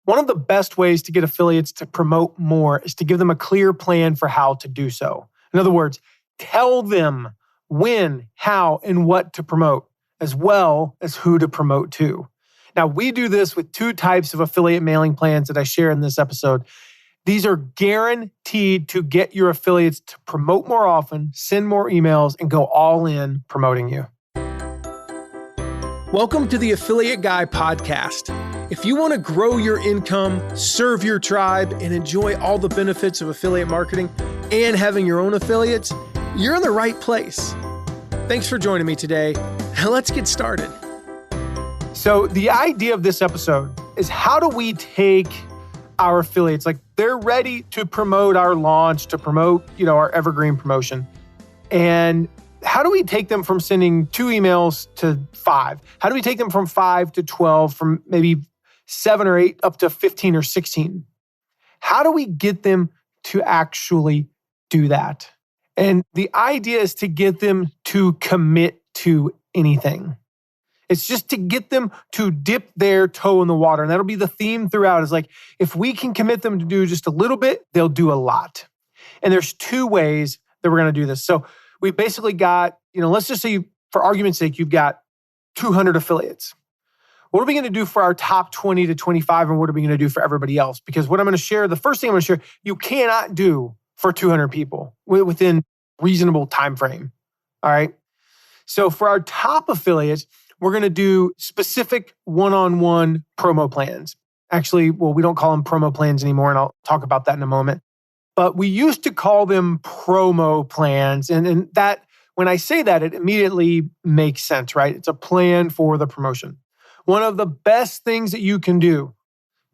One of the best ways to get affiliates to promote more is to give them a clear plan for how to do so. In other words, tell them when, how, and what to promote, as well as who to promote to. Now, we do this with two types of affiliate mailing plans that I share in this episode. These are guaranteed to get your affiliates to promote more often, send more emails, and go all in promoting you. Welcome to the Affiliate Guy podcast. If you want to grow your income, serve your tribe, and enjoy all the benefits of affiliate marketing and having your own affiliates, you're in the right place. Thanks for joining me today. Let's get started. So the idea of this episode is, how do we take our affiliates, like they're ready to promote our launch, to promote, our evergreen promotion, and how do we take them from sending 2 emails to 5? How do we take them from 5 to 12, from maybe 7 or 8 up to 15 or 16? How do we get them to actually do that? And the idea is to get them to commit to anything. It's just to get them to dip their toe in the water. And that'll be the theme throughout, is like, if we can commit them to do just a little bit, they'll do a lot. And there's 2 ways that we're going to do this. So we basically got, let's just say, for argument's sake, you've got 200 affiliates. What are we going to do for our top 20 to 25, and what are we going to do for everybody else? Because what I'm going to share, the first thing I'm going to share, you cannot do for 200 people within reasonable time frame. All right. So for our top affiliates, we're going to do specific one-on-one promo plans. Actually, we don't call them promo plans anymore, and I'll talk about that in a moment. But we used to call them promo plans. And that, when I say that, it immediately makes sense, right? It's a plan for the promotion. One of the best things that you can do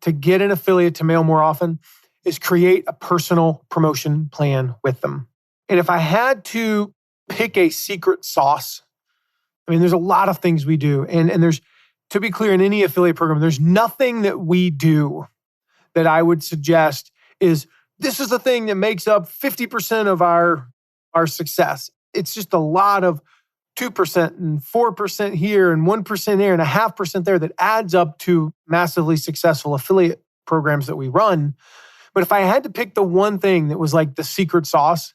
to get an affiliate to mail more often is create a personal promotion plan with them. And if I had to pick a secret sauce, there's a lot of things we do. And there's, to be clear, in any affiliate program, there's nothing that we do that I would suggest is, this is the thing that makes up 50% of our success. It's just a lot of 2% and 4% here and 1% there and 0.5% there that adds up to massively successful affiliate programs that we run. But if I had to pick the one thing that was like the secret sauce,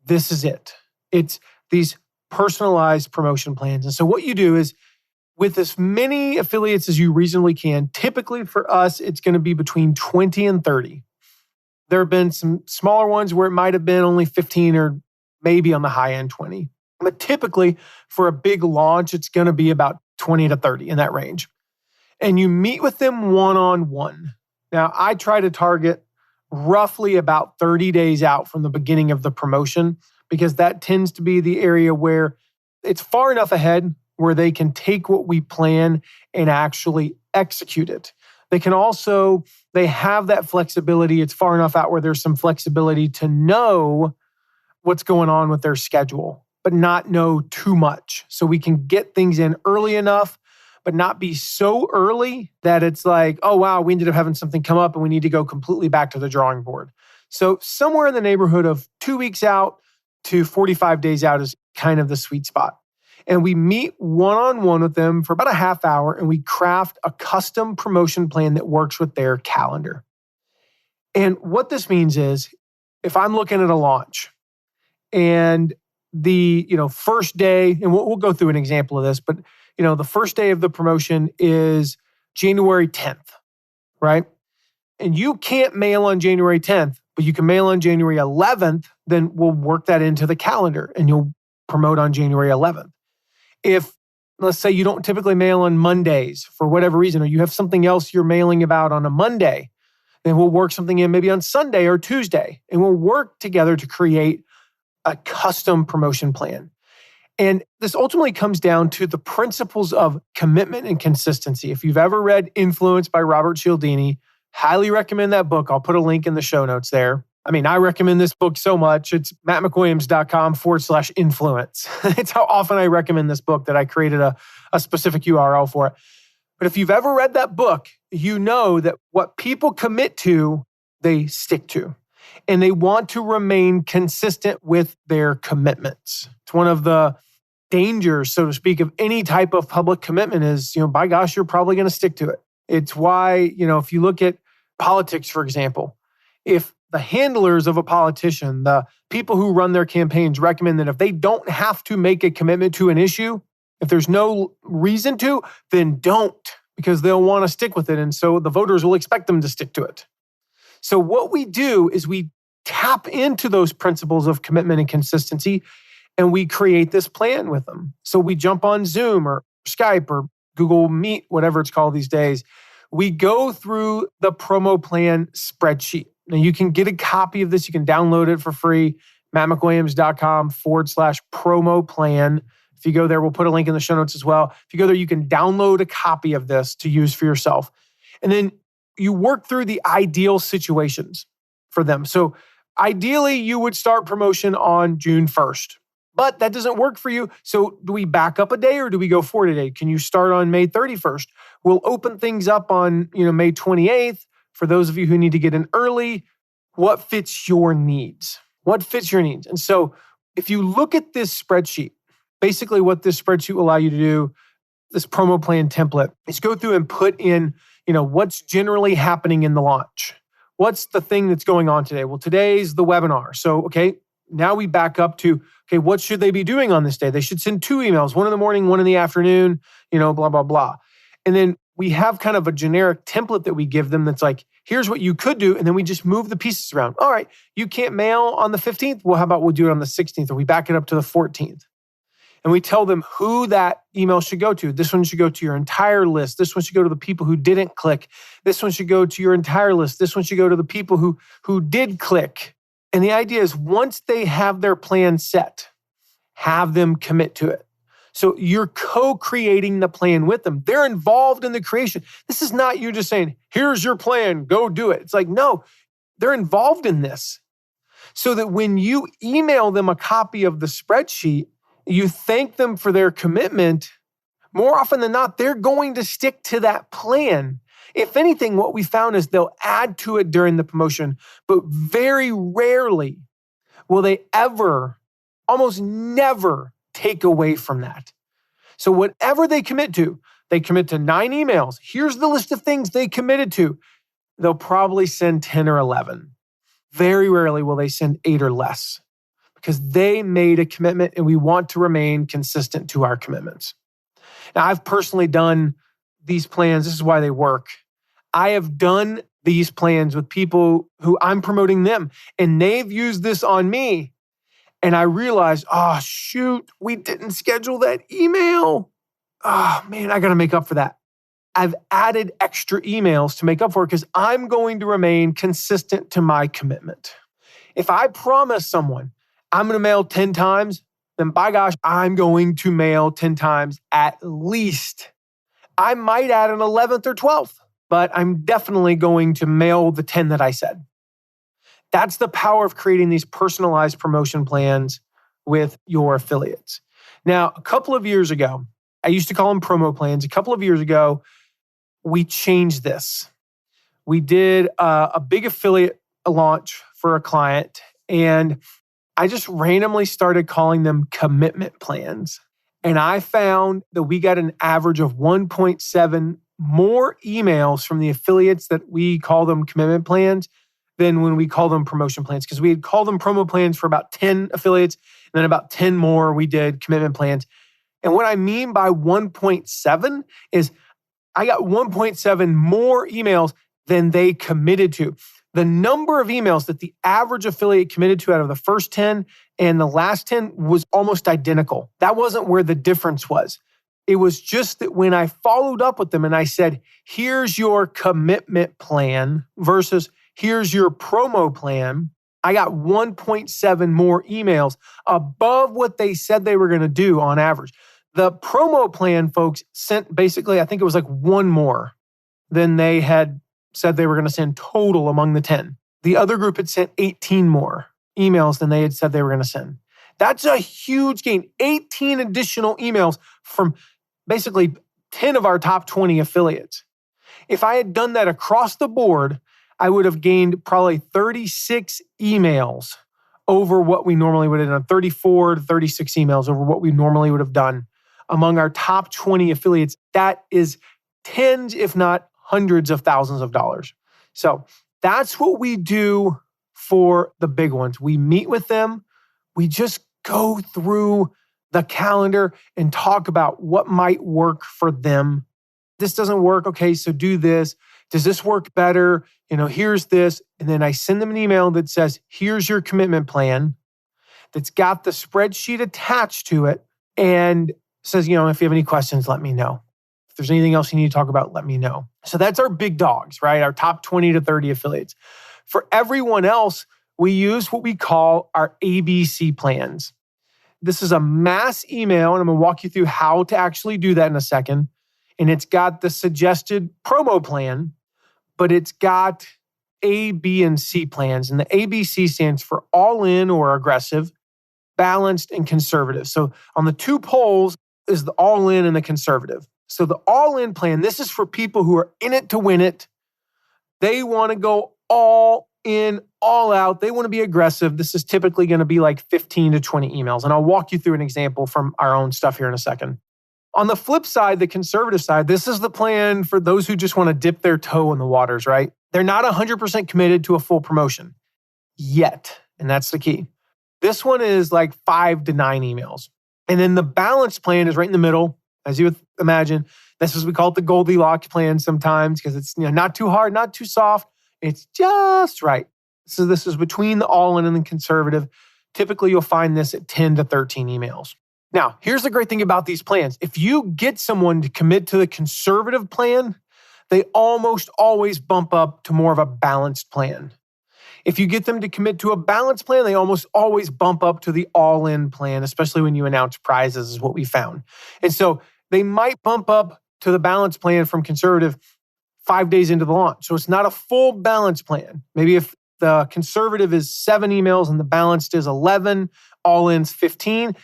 this is it. It's these personalized promotion plans. And so what you do is, with as many affiliates as you reasonably can, typically for us, it's going to be between 20 and 30. There have been some smaller ones where it might have been only 15 or maybe on the high end 20. But typically for a big launch, it's going to be about 20 to 30 in that range. And you meet with them one-on-one. Now, I try to target roughly about 30 days out from the beginning of the promotion, because that tends to be the area where it's far enough ahead where they can take what we plan and actually execute it. They can also, they have that flexibility. It's far enough out where there's some flexibility to know what's going on with their schedule, but not know too much. So we can get things in early enough, but not be so early that it's like, oh, wow, we ended up having something come up and we need to go completely back to the drawing board. So somewhere in the neighborhood of 2 weeks out to 45 days out is kind of the sweet spot. And we meet one-on-one with them for about a half hour, and we craft a custom promotion plan that works with their calendar. And what this means is, if I'm looking at a launch and the first day, and we'll go through an example of this, but the first day of the promotion is January 10th, right? And you can't mail on January 10th, but you can mail on January 11th, then we'll work that into the calendar and you'll promote on January 11th. If, let's say, you don't typically mail on Mondays for whatever reason, or you have something else you're mailing about on a Monday, then we'll work something in maybe on Sunday or Tuesday, and we'll work together to create a custom promotion plan. And this ultimately comes down to the principles of commitment and consistency. If you've ever read Influence by Robert Cialdini, highly recommend that book. I'll put a link in the show notes there. I recommend this book so much. It's mattmcwilliams.com/influence. It's how often I recommend this book that I created a specific URL for it. But if you've ever read that book, you know that what people commit to, they stick to. And they want to remain consistent with their commitments. It's one of the dangers, so to speak, of any type of public commitment is, by gosh, you're probably going to stick to it. It's why, if you look at politics, for example. If the handlers of a politician, the people who run their campaigns recommend that if they don't have to make a commitment to an issue, if there's no reason to, then don't, because they'll want to stick with it. And so the voters will expect them to stick to it. So what we do is we tap into those principles of commitment and consistency, and we create this plan with them. So we jump on Zoom or Skype or Google Meet, whatever it's called these days. We go through the promo plan spreadsheet. Now you can get a copy of this. You can download it for free, mattmcwilliams.com/promo plan. If you go there, we'll put a link in the show notes as well. If you go there, you can download a copy of this to use for yourself. And then you work through the ideal situations for them. So ideally, you would start promotion on June 1st. But that doesn't work for you. So do we back up a day or do we go forward a day? Can you start on May 31st? We'll open things up on May 28th. For those of you who need to get in early, what fits your needs? What fits your needs? And so if you look at this spreadsheet, basically what this spreadsheet will allow you to do, this promo plan template, is go through and put in, what's generally happening in the launch. What's the thing that's going on today? Well, today's the webinar. So, now we back up to, what should they be doing on this day? They should send 2 emails, one in the morning, one in the afternoon, blah, blah, blah. And then we have kind of a generic template that we give them that's like, here's what you could do. And then we just move the pieces around. All right, you can't mail on the 15th. Well, how about we'll do it on the 16th, or we back it up to the 14th. And we tell them who that email should go to. This one should go to your entire list. This one should go to the people who didn't click. This one should go to your entire list. This one should go to the people who did click. And the idea is once they have their plan set, have them commit to it. So you're co-creating the plan with them. They're involved in the creation. This is not you just saying, here's your plan, go do it. It's like, no, they're involved in this. So that when you email them a copy of the spreadsheet, you thank them for their commitment, more often than not, they're going to stick to that plan. If anything, what we found is they'll add to it during the promotion, but very rarely will they ever, almost never, take away from that. So whatever they commit to 9 emails. Here's the list of things they committed to. They'll probably send 10 or 11. Very rarely will they send 8 or less because they made a commitment and we want to remain consistent to our commitments. Now, I've personally done these plans. This is why they work. I have done these plans with people who I'm promoting them, and they've used this on me. And I realized, shoot, we didn't schedule that email. Oh, man, I got to make up for that. I've added extra emails to make up for it because I'm going to remain consistent to my commitment. If I promise someone I'm going to mail 10 times, then by gosh, I'm going to mail 10 times at least. I might add an 11th or 12th, but I'm definitely going to mail the 10 that I said. That's the power of creating these personalized promotion plans with your affiliates. Now, a couple of years ago, I used to call them promo plans. A couple of years ago, we changed this. We did a big affiliate launch for a client, and I just randomly started calling them commitment plans. And I found that we got an average of 1.7 more emails from the affiliates that we call them commitment plans than when we call them promotion plans, because we had called them promo plans for about 10 affiliates, and then about 10 more we did commitment plans. And what I mean by 1.7 is I got 1.7 more emails than they committed to. The number of emails that the average affiliate committed to out of the first 10 and the last 10 was almost identical. That wasn't where the difference was. It was just that when I followed up with them and I said, here's your commitment plan versus here's your promo plan, I got 1.7 more emails above what they said they were going to do on average. The promo plan folks sent basically, I think it was like 1 more than they had said they were going to send total among the 10. The other group had sent 18 more emails than they had said they were going to send. That's a huge gain. 18 additional emails from basically 10 of our top 20 affiliates. If I had done that across the board, I would have gained probably 36 emails over what we normally would have done, 34 to 36 emails over what we normally would have done among our top 20 affiliates. That is tens, if not hundreds of thousands of dollars. So that's what we do for the big ones. We meet with them. We just go through the calendar and talk about what might work for them. This doesn't work. Okay, so do this. Does this work better? Here's this. And then I send them an email that says, here's your commitment plan that's got the spreadsheet attached to it and says, if you have any questions, let me know. If there's anything else you need to talk about, let me know. So that's our big dogs, right? Our top 20 to 30 affiliates. For everyone else, we use what we call our ABC plans. This is a mass email, and I'm going to walk you through how to actually do that in a second. And it's got the suggested promo plan, but it's got A, B, and C plans. And the ABC stands for all in or aggressive, balanced, and conservative. So on the two poles is the all in and the conservative. So the all in plan, this is for people who are in it to win it. They want to go all in, all out. They want to be aggressive. This is typically going to be like 15 to 20 emails. And I'll walk you through an example from our own stuff here in a second. On the flip side, the conservative side, this is the plan for those who just want to dip their toe in the waters, right? They're not 100% committed to a full promotion yet. And that's the key. This one is like 5 to 9 emails. And then the balanced plan is right in the middle, as you would imagine. This is, we call it the Goldilocks plan sometimes because it's not too hard, not too soft. It's just right. So this is between the all-in and the conservative. Typically, you'll find this at 10 to 13 emails. Now, here's the great thing about these plans. If you get someone to commit to the conservative plan, they almost always bump up to more of a balanced plan. If you get them to commit to a balanced plan, they almost always bump up to the all-in plan, especially when you announce prizes, is what we found. And so they might bump up to the balanced plan from conservative 5 days into the launch. So it's not a full balanced plan. Maybe if the conservative is 7 emails and the balanced is 11, all-in's 15,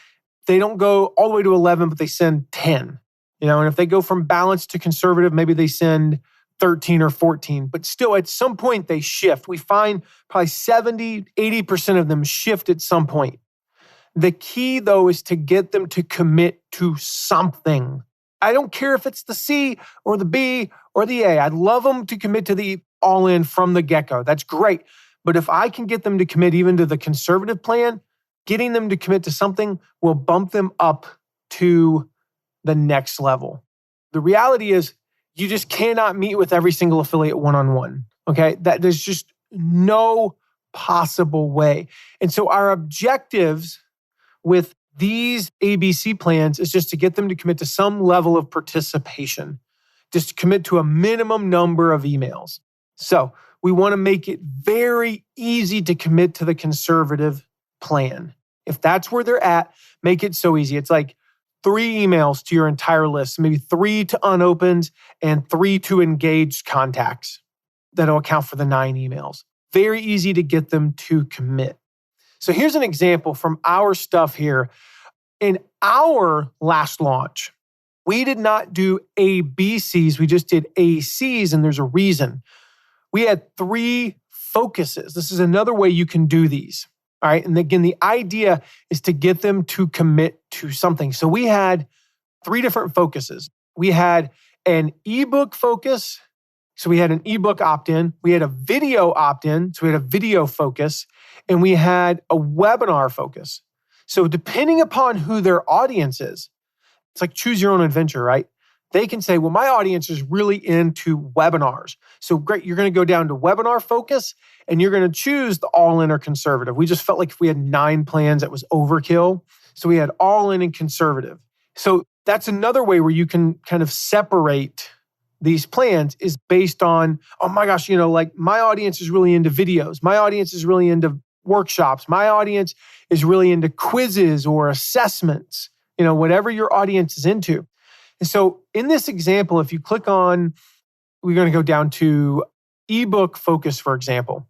they don't go all the way to 11, but they send 10. And if they go from balanced to conservative, maybe they send 13 or 14, but still at some point they shift. We find probably 70, 80% of them shift at some point. The key though is to get them to commit to something. I don't care if it's the C or the B or the A. I'd love them to commit to the all-in from the get-go. That's great. But if I can get them to commit even to the conservative plan, getting them to commit to something will bump them up to the next level. The reality is you just cannot meet with every single affiliate one-on-one, okay? There's just no possible way. And so our objectives with these ABC plans is just to get them to commit to some level of participation, just to commit to a minimum number of emails. So we want to make it very easy to commit to the conservative plan. If that's where they're at, make it so easy. It's like 3 emails to your entire list, maybe 3 to unopened and 3 to engaged contacts. That'll account for the 9 emails. Very easy to get them to commit. So here's an example from our stuff here. In our last launch, we did not do ABCs, we just did ACs, and there's a reason. We had 3 focuses. This is another way you can do these. All right. And again, the idea is to get them to commit to something. So we had 3 different focuses. We had an ebook focus. So we had an ebook opt-in. We had a video opt-in. So we had a video focus. And we had a webinar focus. So depending upon who their audience is, it's like choose your own adventure, right? They can say, well, my audience is really into webinars. So great, you're going to go down to webinar focus and you're going to choose the all-in or conservative. We just felt like if we had 9 plans, that was overkill. So we had all-in and conservative. So that's another way where you can kind of separate these plans is based on, oh my gosh, like my audience is really into videos. My audience is really into workshops. My audience is really into quizzes or assessments, whatever your audience is into. And so in this example, if you click on, we're going to go down to ebook focus, for example,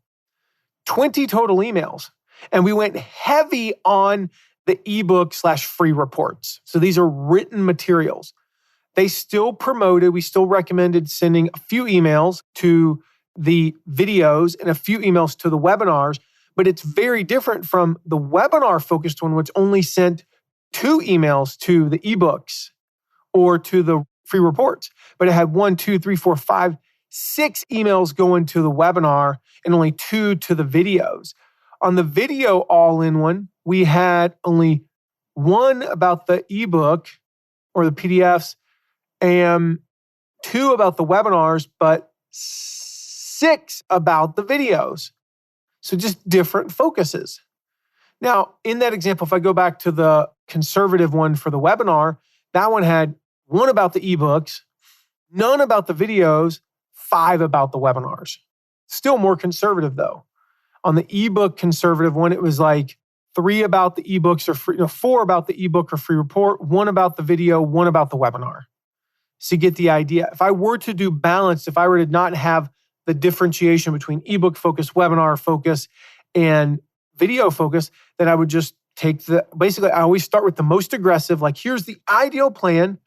20 total emails. And we went heavy on the ebook / free reports. So these are written materials. They still promoted, we still recommended sending a few emails to the videos and a few emails to the webinars, but it's very different from the webinar focused one, which only sent 2 emails to the ebooks or to the free reports, but it had 1, 2, 3, 4, 5, 6 emails going to the webinar and only 2 to the videos. On the video all-in-one, we had only 1 about the ebook or the PDFs and 2 about the webinars, but 6 about the videos. So just different focuses. Now, in that example, if I go back to the conservative one for the webinar, that one had 1 about the ebooks, none about the videos, 5 about the webinars. Still more conservative though. On the ebook conservative one, it was like 3 about the ebooks or free, 4 about the ebook or free report, 1 about the video, 1 about the webinar. So you get the idea. If I were to do balanced, if I were to not have the differentiation between ebook focus, webinar focus, and video focus, then I would just take basically I always start with the most aggressive, like here's the ideal plan.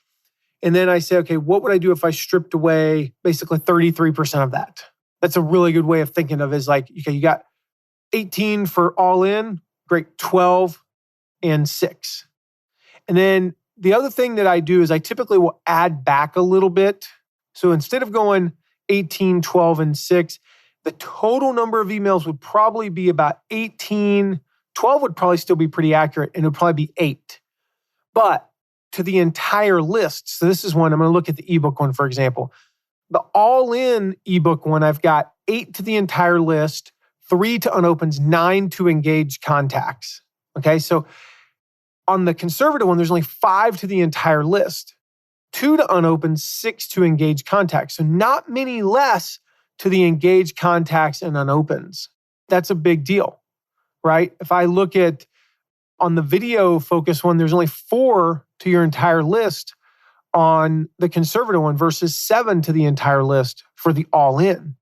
And then I say, okay, what would I do if I stripped away basically 33% of that? That's a really good way of thinking of it, is like, okay, you got 18 for all in, great, 12 and 6. And then the other thing that I do is I typically will add back a little bit. So instead of going 18, 12, and 6, the total number of emails would probably be about 18. 12 would probably still be pretty accurate, and it would probably be 8. But to the entire list, so this is one, I'm going to look at the ebook one, for example. The all-in ebook one, I've got 8 to the entire list, 3 to unopens, 9 to engaged contacts. Okay, so on the conservative one, there's only 5 to the entire list, 2 to unopens, 6 to engaged contacts. So not many less to the engaged contacts and unopens. That's a big deal, right? If I look at on the video focus one, there's only 4 to your entire list on the conservative one versus 7 to the entire list for the all-in.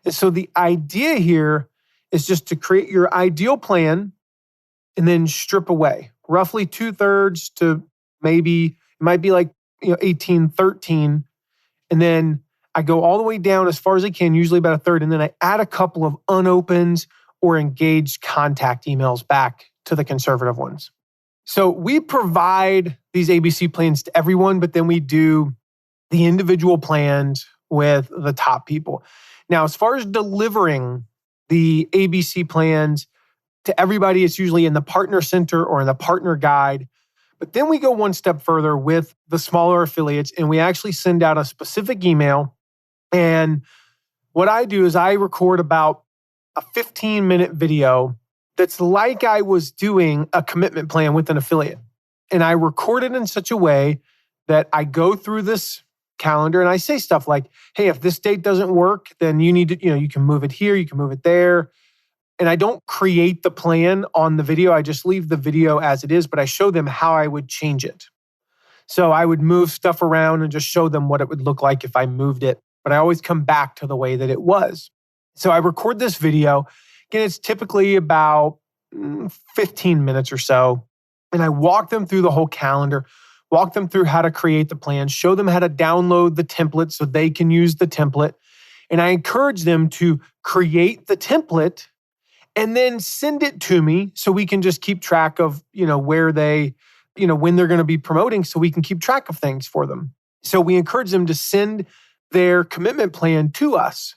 And so the idea here is just to create your ideal plan and then strip away roughly 2/3 to maybe, it might be like 18, 13. And then I go all the way down as far as I can, usually about 1/3. And then I add a couple of unopens or engaged contact emails back to the conservative ones. So we provide these ABC plans to everyone, but then we do the individual plans with the top people. Now, as far as delivering the ABC plans to everybody, it's usually in the partner center or in the partner guide. But then we go one step further with the smaller affiliates, and we actually send out a specific email. And what I do is I record about a 15-minute video that's like I was doing a commitment plan with an affiliate. And I record it in such a way that I go through this calendar and I say stuff like, hey, if this date doesn't work, then you need to, you can move it here, you can move it there. And I don't create the plan on the video. I just leave the video as it is, but I show them how I would change it. So I would move stuff around and just show them what it would look like if I moved it. But I always come back to the way that it was. So I record this video. Again, it's typically about 15 minutes or so. And I walk them through the whole calendar, walk them through how to create the plan, show them how to download the template so they can use the template. And I encourage them to create the template and then send it to me so we can just keep track of, where they, when they're going to be promoting, so we can keep track of things for them. So we encourage them to send their commitment plan to us.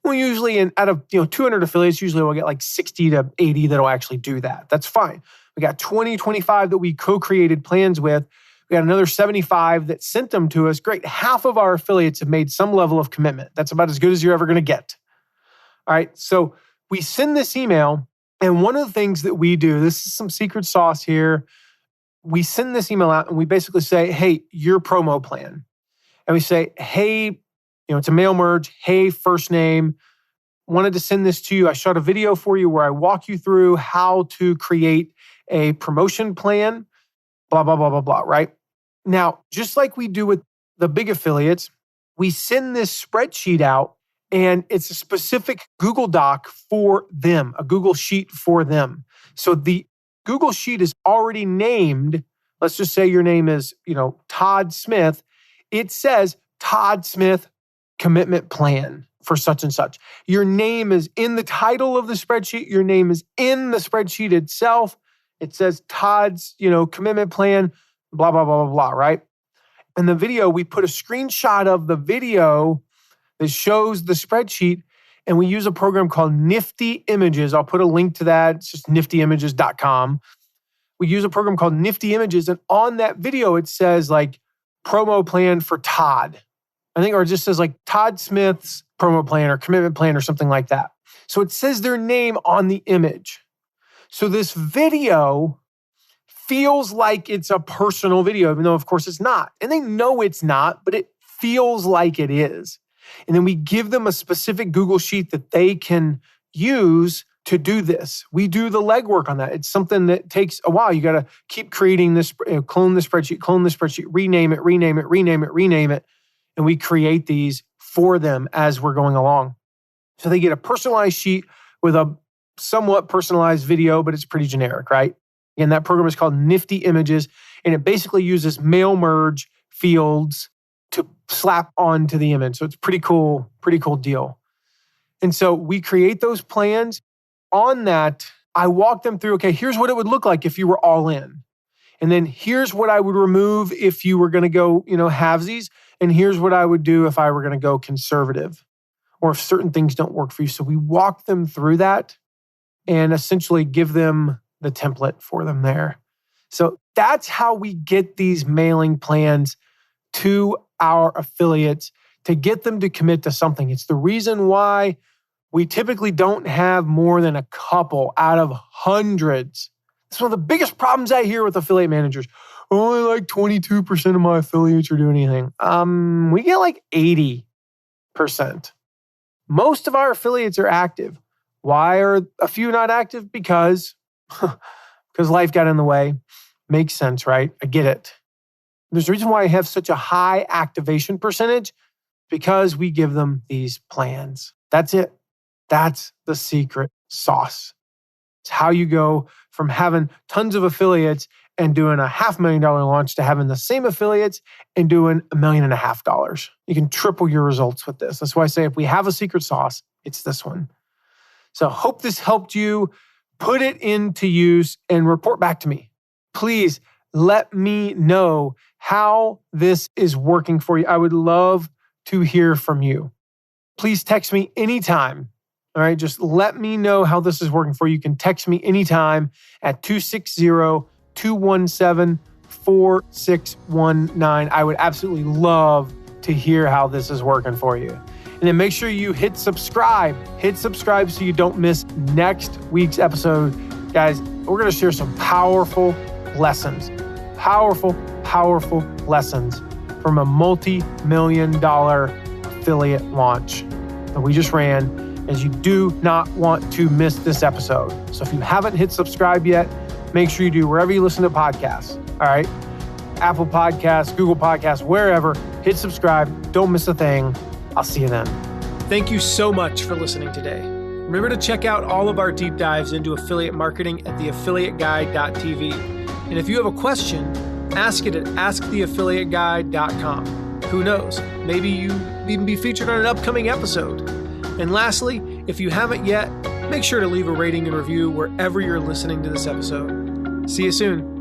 We usually, out of 200 affiliates, usually we'll get like 60 to 80 that'll actually do that. That's fine. We got 20, 25 that we co-created plans with. We got another 75 that sent them to us. Great. Half of our affiliates have made some level of commitment. That's about as good as you're ever going to get. All right. So we send this email, and one of the things that we do, this is some secret sauce here. We send this email out and we basically say, hey, your promo plan. And we say, hey, it's a mail merge. Hey, first name, wanted to send this to you. I shot a video for you where I walk you through how to create a promotion plan, blah, blah, blah, blah, blah, right? Now, just like we do with the big affiliates, we send this spreadsheet out and it's a specific Google Doc for them, a Google Sheet for them. So the Google Sheet is already named. Let's just say your name is, Todd Smith. It says Todd Smith commitment plan for such and such. Your name is in the title of the spreadsheet. Your name is in the spreadsheet itself. It says Todd's, commitment plan, blah, blah, blah, blah, blah, right? In the video, we put a screenshot of the video that shows the spreadsheet, and we use a program called Nifty Images. I'll put a link to that. It's just niftyimages.com. We use a program called Nifty Images, and on that video, it says like promo plan for Todd. I think, or it just says like Todd Smith's promo plan or commitment plan or something like that. So it says their name on the image. So this video feels like it's a personal video, even though of course it's not. And they know it's not, but it feels like it is. And then we give them a specific Google Sheet that they can use to do this. We do the legwork on that. It's something that takes a while. You got to keep creating this, clone the spreadsheet, rename it. And we create these for them as we're going along. So they get a personalized sheet with a somewhat personalized video, but it's pretty generic, right? And that program is called Nifty Images, and it basically uses mail merge fields to slap onto the image. So it's pretty cool deal. And so we create those plans. On that, I walk them through, okay, here's what it would look like if you were all in. And then here's what I would remove if you were going to go, halvesies. And here's what I would do if I were going to go conservative, or if certain things don't work for you. So we walk them through that and essentially give them the template for them there. So that's how we get these mailing plans to our affiliates to get them to commit to something. It's the reason why we typically don't have more than a couple out of hundreds. It's one of the biggest problems I hear with affiliate managers. Only like 22% of my affiliates are doing anything. We get like 80%. Most of our affiliates are active. Why are a few not active? Because life got in the way. Makes sense, right? I get it. There's a reason why I have such a high activation percentage, because we give them these plans. That's it. That's the secret sauce. It's how you go from having tons of affiliates and doing a $500,000 launch to having the same affiliates and doing $1.5 million. You can triple your results with this. That's why I say if we have a secret sauce, it's this one. So hope this helped you. Put it into use and report back to me. Please let me know how this is working for you. I would love to hear from you. Please text me anytime. All right, just let me know how this is working for you. You can text me anytime at 260-217-4619. I would absolutely love to hear how this is working for you. And then make sure you hit subscribe. Hit subscribe so you don't miss next week's episode. Guys, we're going to share some powerful lessons. Powerful lessons from a multi-million-dollar affiliate launch that we just ran, as you do not want to miss this episode. So if you haven't hit subscribe yet, make sure you do wherever you listen to podcasts. All right? Apple Podcasts, Google Podcasts, wherever. Hit subscribe. Don't miss a thing. I'll see you then. Thank you so much for listening today. Remember to check out all of our deep dives into affiliate marketing at theaffiliateguide.tv. And if you have a question, ask it at asktheaffiliateguide.com. Who knows? Maybe you even be featured on an upcoming episode. And lastly, if you haven't yet, make sure to leave a rating and review wherever you're listening to this episode. See you soon.